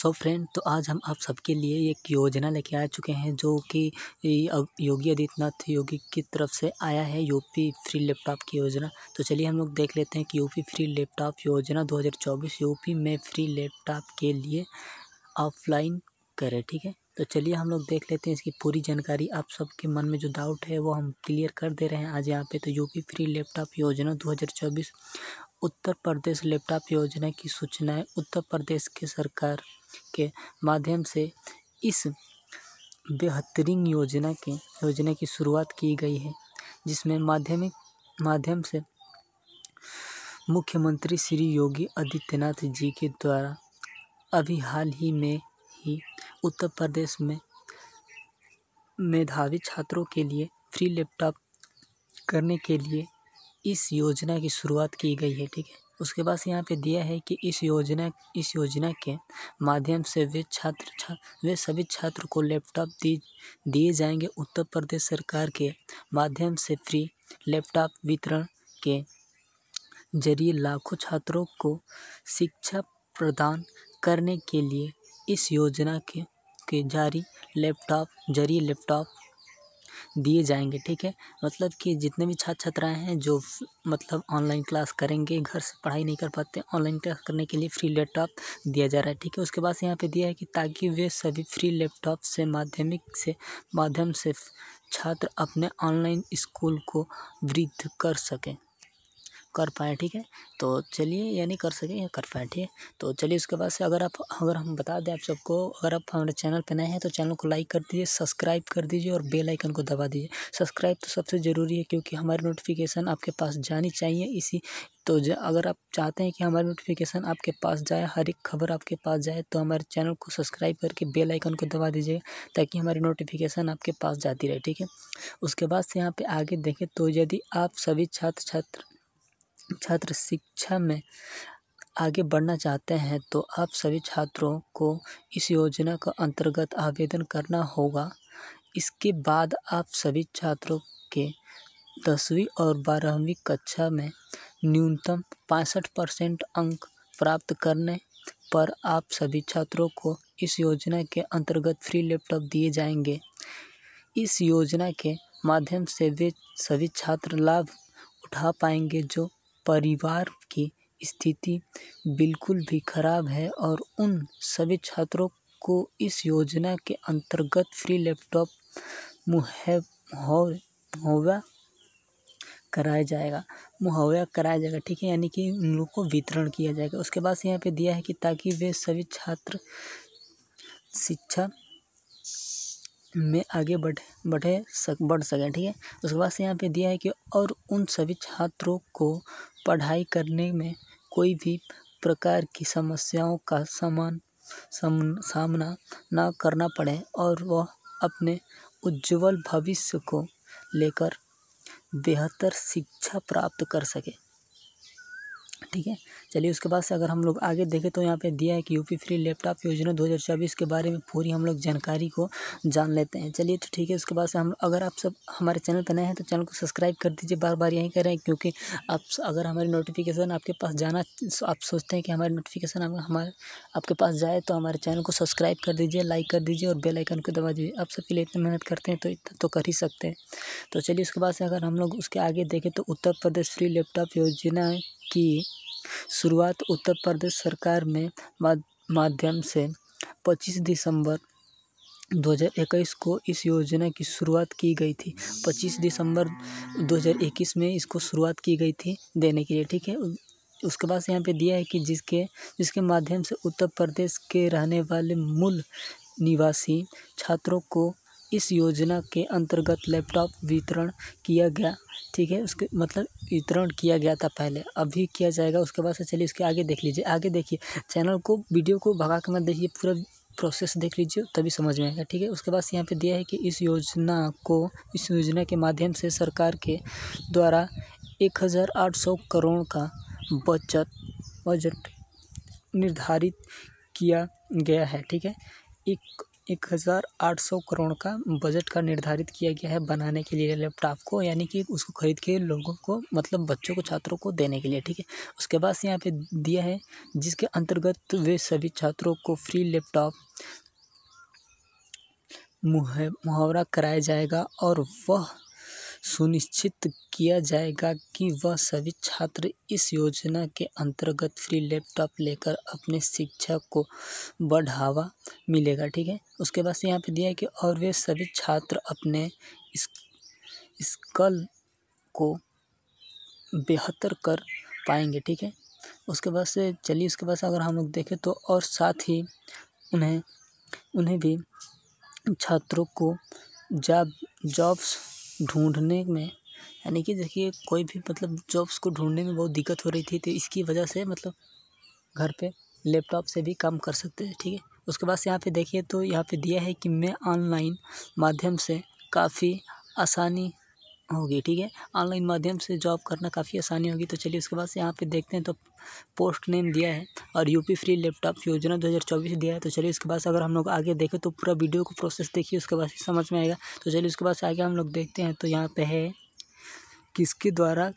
So friend, तो आज हम आप सबके लिए एक योजना लेके आ चुके हैं जो कि योगी आदित्यनाथ योगी की तरफ से आया है, यूपी फ्री लैपटॉप की योजना। तो चलिए हम लोग देख लेते हैं कि यूपी फ्री लैपटॉप योजना 2024 यूपी में फ्री लैपटॉप के लिए ऑफलाइन करें। ठीक है, तो चलिए हम लोग देख लेते हैं इसकी पूरी जानकारी। आप सबके मन में जो डाउट है वो हम क्लियर कर दे रहे हैं आज यहाँ पे। तो यूपी फ्री लैपटॉप योजना 2024 उत्तर प्रदेश लैपटॉप योजना की सूचनाएं उत्तर प्रदेश के सरकार के माध्यम से इस बेहतरीन योजना की शुरुआत की गई है, जिसमें माध्यम से मुख्यमंत्री श्री योगी आदित्यनाथ जी के द्वारा अभी हाल ही में ही उत्तर प्रदेश में मेधावी छात्रों के लिए फ्री लैपटॉप करने के लिए इस योजना की शुरुआत की गई है। ठीक है, उसके बाद यहाँ पे दिया है कि इस योजना के माध्यम से वे सभी छात्र को लैपटॉप दिए जाएंगे। उत्तर प्रदेश सरकार के माध्यम से फ्री लैपटॉप वितरण के जरिए लाखों छात्रों को शिक्षा प्रदान करने के लिए इस योजना के जरिए लैपटॉप दिए जाएंगे। ठीक है, मतलब कि जितने भी छात्र छात्राएँ हैं जो मतलब ऑनलाइन क्लास करेंगे, घर से पढ़ाई नहीं कर पाते, ऑनलाइन क्लास करने के लिए फ्री लैपटॉप दिया जा रहा है। ठीक है, उसके बाद यहाँ पे दिया है कि ताकि वे सभी फ्री लैपटॉप से माध्यम से छात्र अपने ऑनलाइन स्कूल को वृद्धि कर पाएँ। ठीक है, तो चलिए यानी कर सकें या कर पाएँ। ठीक है, तो चलिए उसके बाद से अगर हम बता दें आप सबको, अगर आप हमारे चैनल पर नए हैं तो चैनल को लाइक कर दीजिए, सब्सक्राइब कर दीजिए और बेल आइकन को दबा दीजिए। सब्सक्राइब तो सबसे ज़रूरी है क्योंकि हमारी नोटिफिकेशन आपके पास जानी चाहिए। अगर आप चाहते हैं कि हमारी नोटिफिकेशन आपके पास जाए, हर एक खबर आपके पास जाए, तो हमारे चैनल को सब्सक्राइब करके बेल आइकन को दबा दीजिए ताकि हमारी नोटिफिकेशन आपके पास जाती रहे। ठीक है, उसके बाद से यहाँ पे आगे देखें तो यदि आप सभी छात्र शिक्षा में आगे बढ़ना चाहते हैं तो आप सभी छात्रों को इस योजना का अंतर्गत आवेदन करना होगा। इसके बाद आप सभी छात्रों के 10वीं और 12वीं कक्षा में न्यूनतम 65% अंक प्राप्त करने पर आप सभी छात्रों को इस योजना के अंतर्गत फ्री लैपटॉप दिए जाएंगे। इस योजना के माध्यम से वे सभी छात्र लाभ उठा पाएंगे जो परिवार की स्थिति बिल्कुल भी खराब है, और उन सभी छात्रों को इस योजना के अंतर्गत फ्री लैपटॉप मुहैया कराया जाएगा। ठीक है, यानी कि उन लोग को वितरण किया जाएगा। उसके बाद यहाँ पे दिया है कि ताकि वे सभी छात्र शिक्षा में आगे बढ़ सकें। ठीक है, उसके बाद से यहाँ पे दिया है कि और उन सभी छात्रों को पढ़ाई करने में कोई भी प्रकार की समस्याओं का सामना ना करना पड़े और वह अपने उज्जवल भविष्य को लेकर बेहतर शिक्षा प्राप्त कर सके। ठीक है, चलिए उसके बाद से अगर हम लोग आगे देखें तो यहाँ पे दिया है कि यूपी फ्री लैपटॉप योजना 2024 के बारे में पूरी हम लोग जानकारी को जान लेते हैं। चलिए तो ठीक है, उसके बाद से अगर आप सब हमारे चैनल पर नए हैं तो चैनल को सब्सक्राइब कर दीजिए। बार बार यही कर रहे हैं क्योंकि अगर हमारी नोटिफिकेशन आपके पास आप सोचते हैं कि हमारी नोटिफिकेशन आपके पास जाए तो हमारे चैनल को सब्सक्राइब कर दीजिए, लाइक कर दीजिए और बेल आइकन को दबा दीजिए। आप सबके लिए इतनी मेहनत करते हैं तो इतना तो कर ही सकते हैं। तो चलिए उसके बाद से अगर हम लोग उसके आगे देखें तो उत्तर प्रदेश फ्री लैपटॉप योजना की शुरुआत उत्तर प्रदेश सरकार में माध्यम से 25 दिसंबर 2021 को इस योजना की शुरुआत की गई थी। 25 दिसंबर 2021 में इसको शुरुआत की गई थी देने के लिए। ठीक है, उसके बाद से यहाँ पे दिया है कि जिसके माध्यम से उत्तर प्रदेश के रहने वाले मूल निवासी छात्रों को इस योजना के अंतर्गत लैपटॉप वितरण किया गया। ठीक है, उसके मतलब वितरण किया गया था पहले, अभी किया जाएगा। उसके बाद से चलिए इसके आगे देख लीजिए। आगे देखिए, वीडियो को भगा के मत देखिए, पूरा प्रोसेस देख लीजिए तभी समझ में आएगा। ठीक है, उसके बाद से यहाँ पे दिया है कि इस योजना के माध्यम से सरकार के द्वारा 1800 करोड़ का बजट निर्धारित किया गया है। ठीक है, 1800 करोड़ का बजट का निर्धारित किया गया है बनाने के लिए लैपटॉप को, यानी कि उसको खरीद के लोगों को मतलब बच्चों को छात्रों को देने के लिए, ठीक है। उसके बाद से यहाँ पे दिया है जिसके अंतर्गत वे सभी छात्रों को फ्री लैपटॉप मुहैया कराया जाएगा और वह सुनिश्चित किया जाएगा कि वह सभी छात्र इस योजना के अंतर्गत फ्री लैपटॉप लेकर अपने शिक्षा को बढ़ावा मिलेगा, ठीक है। उसके बाद से यहाँ पे दिया है कि और वे सभी छात्र अपने स्किल को बेहतर कर पाएंगे, ठीक है। उसके बाद से चलिए उसके बाद से अगर हम लोग देखें तो और साथ ही उन्हें भी छात्रों को जॉब्स ढूंढने में, यानी कि देखिए कोई भी मतलब जॉब्स को ढूंढने में बहुत दिक्कत हो रही थी, तो इसकी वजह से मतलब घर पे लैपटॉप से भी काम कर सकते हैं, ठीक है। उसके बाद से यहाँ पे देखिए तो यहाँ पे दिया है कि मैं ऑनलाइन माध्यम से काफ़ी आसानी होगी, ठीक है। ऑनलाइन माध्यम से जॉब करना काफ़ी आसानी होगी। तो चलिए उसके बाद से यहाँ पे देखते हैं तो पोस्ट नेम दिया है और यूपी फ्री लैपटॉप योजना 2024 दिया है। तो चलिए उसके बाद से अगर हम लोग आगे देखें तो पूरा वीडियो को प्रोसेस देखिए, उसके बाद समझ में आएगा। तो चलिए उसके बाद से आगे हम लोग देखते हैं तो यहाँ पे है किसके द्वारा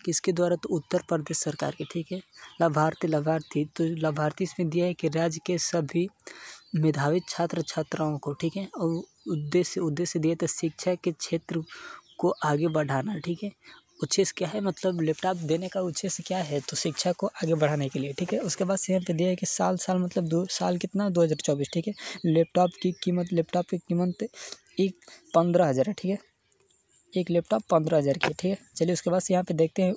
तो उत्तर प्रदेश सरकार के, ठीक है। लाभार्थी तो लाभार्थी इसमें दिया है कि राज्य के सभी मेधावी छात्र छात्राओं को, ठीक है। और उद्देश्य दिया तो शिक्षा के क्षेत्र को आगे बढ़ाना, ठीक है। उद्देश्य क्या है, मतलब लैपटॉप देने का उद्देश्य क्या है, तो शिक्षा को आगे बढ़ाने के लिए, ठीक है। उसके बाद से यहाँ पे दिया है कि साल मतलब 2 साल कितना 2024, ठीक है। लैपटॉप की कीमत 15,000 है, ठीक है। एक लैपटॉप 15,000 की, ठीक है। चलिए उसके बाद से यहाँ पे देखते हैं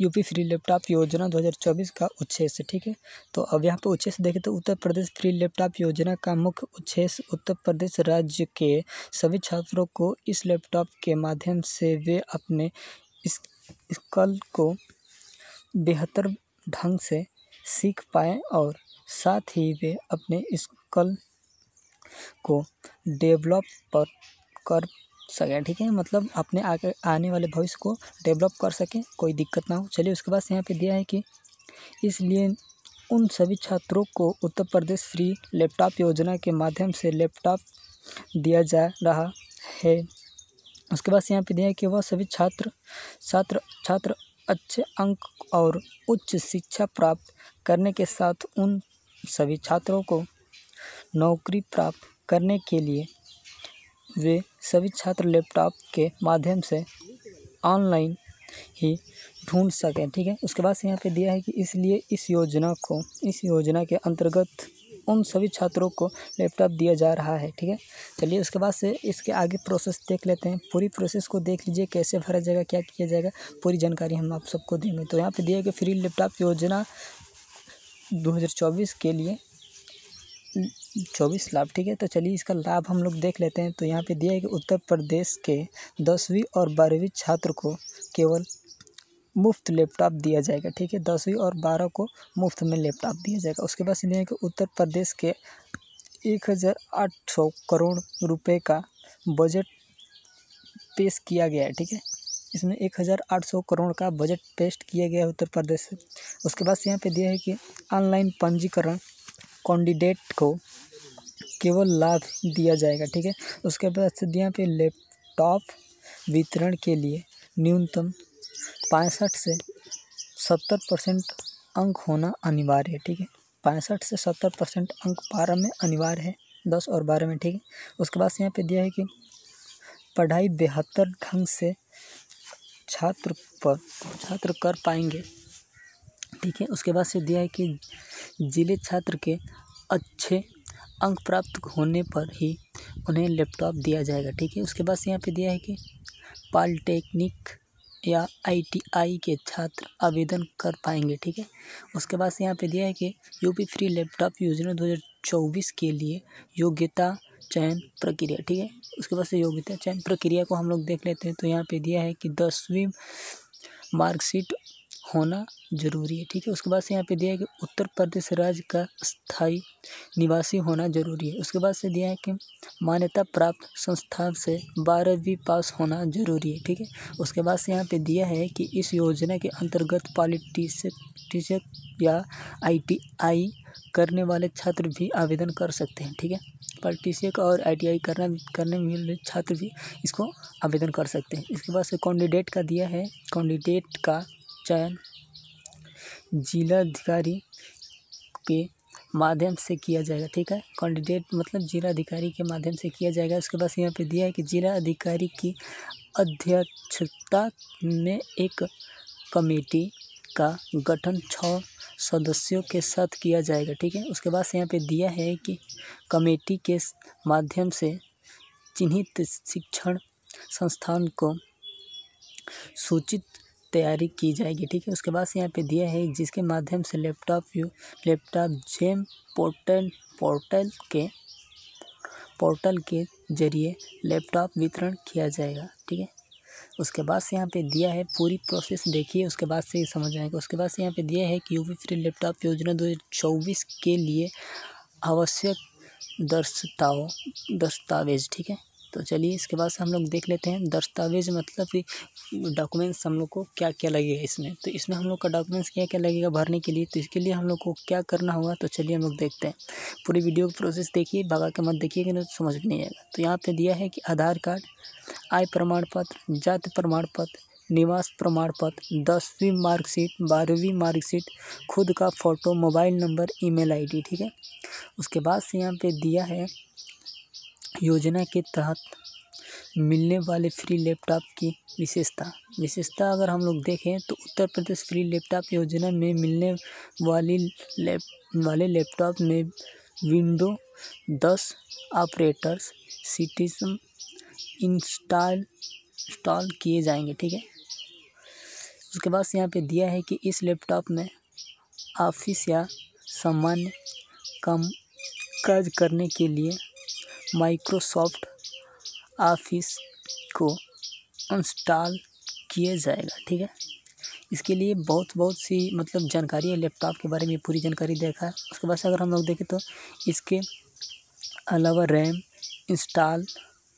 यूपी फ्री लैपटॉप योजना 2024 का उद्देश्य, ठीक है। तो अब यहाँ पे उद्देश्य देखें तो उत्तर प्रदेश फ्री लैपटॉप योजना का मुख्य उद्देश्य उत्तर प्रदेश राज्य के सभी छात्रों को इस लैपटॉप के माध्यम से वे अपने स्किल को बेहतर ढंग से सीख पाएँ और साथ ही वे अपने स्किल को डेवलप कर सकें, ठीक है। मतलब अपने आने वाले भविष्य को डेवलप कर सकें, कोई दिक्कत ना हो। चलिए उसके बाद से यहाँ पे दिया है कि इसलिए उन सभी छात्रों को उत्तर प्रदेश फ्री लैपटॉप योजना के माध्यम से लैपटॉप दिया जा रहा है। उसके बाद से यहाँ पे दिया है कि वह सभी छात्र अच्छे अंक और उच्च शिक्षा प्राप्त करने के साथ उन सभी छात्रों को नौकरी प्राप्त करने के लिए वे सभी छात्र लैपटॉप के माध्यम से ऑनलाइन ही ढूंढ सकें, ठीक है। उसके बाद से यहाँ पे दिया है कि इसलिए इस योजना के अंतर्गत उन सभी छात्रों को लैपटॉप दिया जा रहा है, ठीक है। चलिए उसके बाद से इसके आगे प्रोसेस देख लेते हैं। पूरी प्रोसेस को देख लीजिए, कैसे भरा जाएगा, क्या किया जाएगा, पूरी जानकारी हम आप सबको देंगे। तो यहाँ पे दिया है कि फ्री लैपटॉप योजना 2024 के लिए 24 लाभ, ठीक है। तो चलिए इसका लाभ हम लोग देख लेते हैं। तो यहाँ पे दिया है कि उत्तर प्रदेश के 10वीं और 12वीं छात्र को केवल मुफ्त लैपटॉप दिया जाएगा, ठीक है। 10वीं और 12 को मुफ्त में लैपटॉप दिया जाएगा। उसके बाद दिया है कि उत्तर प्रदेश के 1800 करोड़ रुपए का बजट पेश किया गया है, ठीक है। इसमें 1800 करोड़ का बजट पेश किया गया है उत्तर प्रदेश से। उसके बाद यहाँ पे दिया है कि ऑनलाइन पंजीकरण कैंडिडेट को केवल लाभ दिया जाएगा, ठीक है। उसके बाद से यहाँ पे लैपटॉप वितरण के लिए न्यूनतम 65 से 70% अंक होना अनिवार्य है, ठीक है। 65 से 70% अंक 12 में अनिवार्य है, 10 और 12 में, ठीक है। उसके बाद से यहाँ पे दिया है कि पढ़ाई बेहतर ढंग से छात्र कर पाएंगे, ठीक है। उसके बाद से दिया है कि जिले छात्र के अच्छे अंक प्राप्त होने पर ही उन्हें लैपटॉप दिया जाएगा, ठीक है। उसके बाद से यहाँ पे दिया है कि पॉलिटेक्निक या ITI के छात्र आवेदन कर पाएंगे, ठीक है। उसके बाद से यहाँ पे दिया है कि यूपी फ्री लैपटॉप योजना 2024 के लिए योग्यता चयन प्रक्रिया, ठीक है। उसके बाद से योग्यता चयन प्रक्रिया को हम लोग देख लेते हैं। तो यहाँ पे दिया है कि 10वीं मार्कशीट होना जरूरी है, ठीक है। उसके बाद से यहाँ पे दिया है कि उत्तर प्रदेश राज्य का स्थायी निवासी होना जरूरी है। उसके बाद से दिया है कि मान्यता प्राप्त संस्थान से 12वीं पास होना जरूरी है, ठीक है। उसके बाद से यहाँ पे दिया है कि इस योजना के अंतर्गत पॉलिटेक्निक या ITI करने वाले छात्र भी आवेदन कर सकते हैं, ठीक है। पॉलिटेक्निक और ITI करने वाले छात्र भी इसको आवेदन कर सकते हैं। इसके बाद से कैंडिडेट का दिया है, कैंडिडेट का चयन जिलाधिकारी के माध्यम से किया जाएगा, ठीक है। कैंडिडेट मतलब जिलाधिकारी के माध्यम से किया जाएगा। उसके बाद यहाँ पे दिया है कि जिलाधिकारी की अध्यक्षता में एक कमेटी का गठन 6 सदस्यों के साथ किया जाएगा, ठीक है। उसके बाद से यहाँ पे दिया है कि कमेटी के माध्यम से चिन्हित शिक्षण संस्थान को सूचित तैयारी की जाएगी, ठीक है। उसके बाद से यहाँ पे दिया है जिसके माध्यम से लैपटॉप जेम पोर्टल के जरिए लैपटॉप वितरण किया जाएगा, ठीक है। उसके बाद से यहाँ पे दिया है पूरी प्रोसेस देखिए, उसके बाद से समझ आएगा। उसके बाद से यहाँ पे दिया है कि यूपी फ्री लैपटॉप योजना 2024 के लिए आवश्यक दस्तावेज, ठीक है। तो चलिए इसके बाद से हम लोग देख लेते हैं दस्तावेज मतलब कि डॉक्यूमेंट्स हम लोग को क्या क्या लगेगा इसमें। तो इसमें हम लोग का डॉक्यूमेंट्स क्या क्या लगेगा भरने के लिए, तो इसके लिए हम लोग को क्या करना होगा, तो चलिए हम लोग देखते हैं। पूरी वीडियो की प्रोसेस देखिए, भगा के मत देखिएगा नहीं तो समझ में नहीं आएगा। तो यहाँ पे दिया है कि आधार कार्ड, आय प्रमाण पत्र, जाति प्रमाण पत्र, निवास प्रमाण पत्र, 10वीं मार्कशीट, 12वीं मार्कशीट, खुद का photo, mobile number, email ID, ठीक है। उसके बाद से यहाँ पे दिया है योजना के तहत मिलने वाले फ्री लैपटॉप की विशेषता अगर हम लोग देखें तो उत्तर प्रदेश फ्री लैपटॉप योजना में मिलने वाले लैपटॉप में विंडोज 10 ऑपरेटर्स सिस्टम इंस्टॉल किए जाएंगे, ठीक है। उसके बाद से यहाँ पे दिया है कि इस लैपटॉप में ऑफिस या सामान्य काज करने के लिए माइक्रोसॉफ्ट ऑफिस को इंस्टॉल किया जाएगा, ठीक है। इसके लिए बहुत सी मतलब जानकारी है लैपटॉप के बारे में, पूरी जानकारी देखा है। उसके बाद से अगर हम लोग देखें तो इसके अलावा रैम इंस्टॉल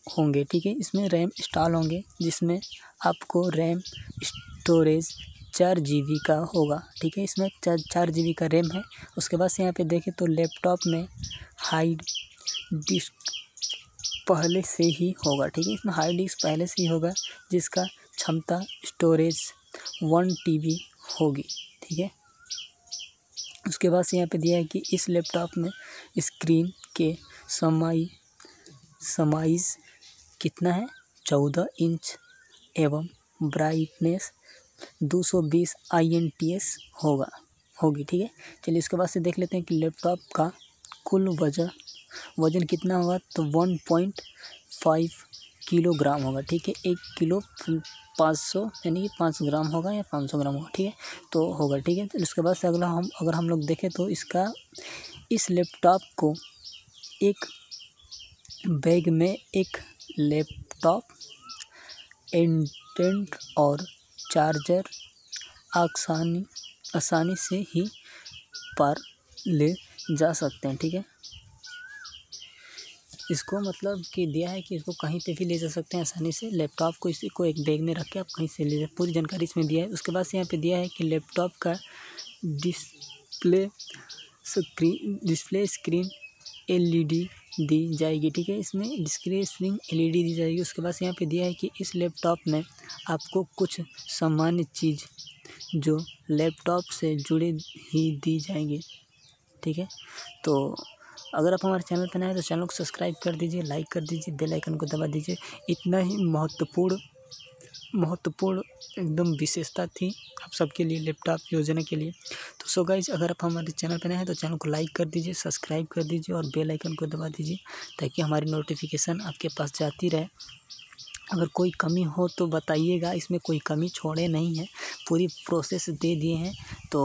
होंगे, ठीक है। इसमें रैम इंस्टॉल होंगे जिसमें आपको रैम स्टोरेज 4 GB का होगा, ठीक है। इसमें 4 GB का रैम है। उसके बाद से यहाँ पे देखें तो लैपटॉप में हार्ड डिस्क पहले से ही होगा, ठीक है। इसमें हार्ड डिस्क पहले से ही होगा जिसका क्षमता स्टोरेज 1 TB होगी, ठीक है। उसके बाद से यहाँ पे दिया है कि इस लैपटॉप में स्क्रीन के समाइज कितना है 14 इंच एवं ब्राइटनेस 220 INTS होगी, ठीक है। चलिए इसके बाद से देख लेते हैं कि लैपटॉप का कुल वजन कितना होगा, तो 1.5 किलोग्राम होगा, ठीक है। 1 किलो 500 यानी कि 5 ग्राम होगा या 500 ग्राम होगा, ठीक है। तो होगा, ठीक है। तो इसके बाद से अगर हम लोग देखें तो इस लैपटॉप को एक बैग में एक लैपटॉप इंडेंट और चार्जर आसानी से ही पर ले जा सकते हैं, ठीक है। इसको मतलब कि दिया है कि इसको कहीं पे भी ले जा सकते हैं आसानी से लैपटॉप को, इसी को एक बैग में रख के आप कहीं से ले जा, पूरी जानकारी इसमें दिया है। उसके बाद से यहाँ पे दिया है कि लैपटॉप का डिस्प्ले स्क्रीन LED दी जाएगी, ठीक है। इसमें डिस्प्ले स्क्रीन LED दी जाएगी। उसके बाद से यहाँ पे दिया है कि इस लैपटॉप में आपको कुछ सामान्य चीज़ जो लैपटॉप से जुड़े ही दी जाएंगी, ठीक है। तो अगर आप हमारे चैनल पर नए हैं तो चैनल को सब्सक्राइब कर दीजिए, लाइक कर दीजिए, बेल आइकन को दबा दीजिए। इतना ही महत्वपूर्ण एकदम विशेषता थी आप सबके लिए लैपटॉप योजना के लिए। तो सो गाइस, अगर आप हमारे चैनल पर नए हैं तो चैनल को लाइक कर दीजिए, सब्सक्राइब कर दीजिए और बेल आइकन को दबा दीजिए ताकि हमारी नोटिफिकेशन आपके पास जाती रहे अगर कोई कमी हो तो बताइएगा, इसमें कोई कमी छोड़े नहीं है, पूरी प्रोसेस दे दिए हैं। तो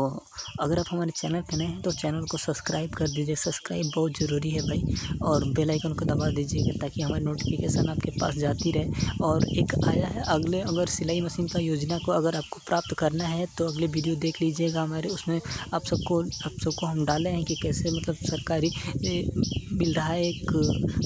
अगर आप हमारे चैनल पे नए हैं तो चैनल को सब्सक्राइब कर दीजिए, सब्सक्राइब बहुत ज़रूरी है भाई, और बेल आइकन को दबा दीजिएगा ताकि हमारी नोटिफिकेशन आपके पास जाती रहे। और एक आया है अगले, अगर सिलाई मशीन का योजना को अगर आपको प्राप्त करना है तो अगले वीडियो देख लीजिएगा हमारे, उसमें आप सबको हम डाले हैं कि कैसे मतलब सरकारी मिल रहा है, एक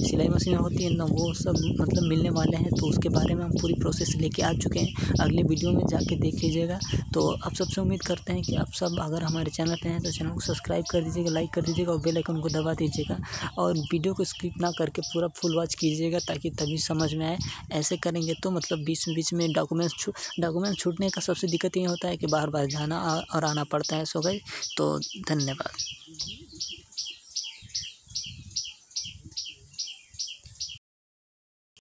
सिलाई मशीन होती है ना, वो सब मतलब मिलने वाले हैं। तो उसके बारे में हम पूरी प्रोसेस लेके आ चुके हैं, अगले वीडियो में जाके देख लीजिएगा। तो आप सबसे उम्मीद करते हैं कि आप सब अगर हमारे चैनल पे हैं तो चैनल को सब्सक्राइब कर दीजिएगा, लाइक कर दीजिएगा और बेल आइकन को दबा दीजिएगा, और वीडियो को स्किप ना करके पूरा फुल वॉच कीजिएगा ताकि तभी समझ में आए। ऐसे करेंगे तो मतलब बीच में डॉक्यूमेंट्स छूटने का सबसे दिक्कत ये होता है कि बार बार जाना और आना पड़ता है। सो गाइस, तो धन्यवाद।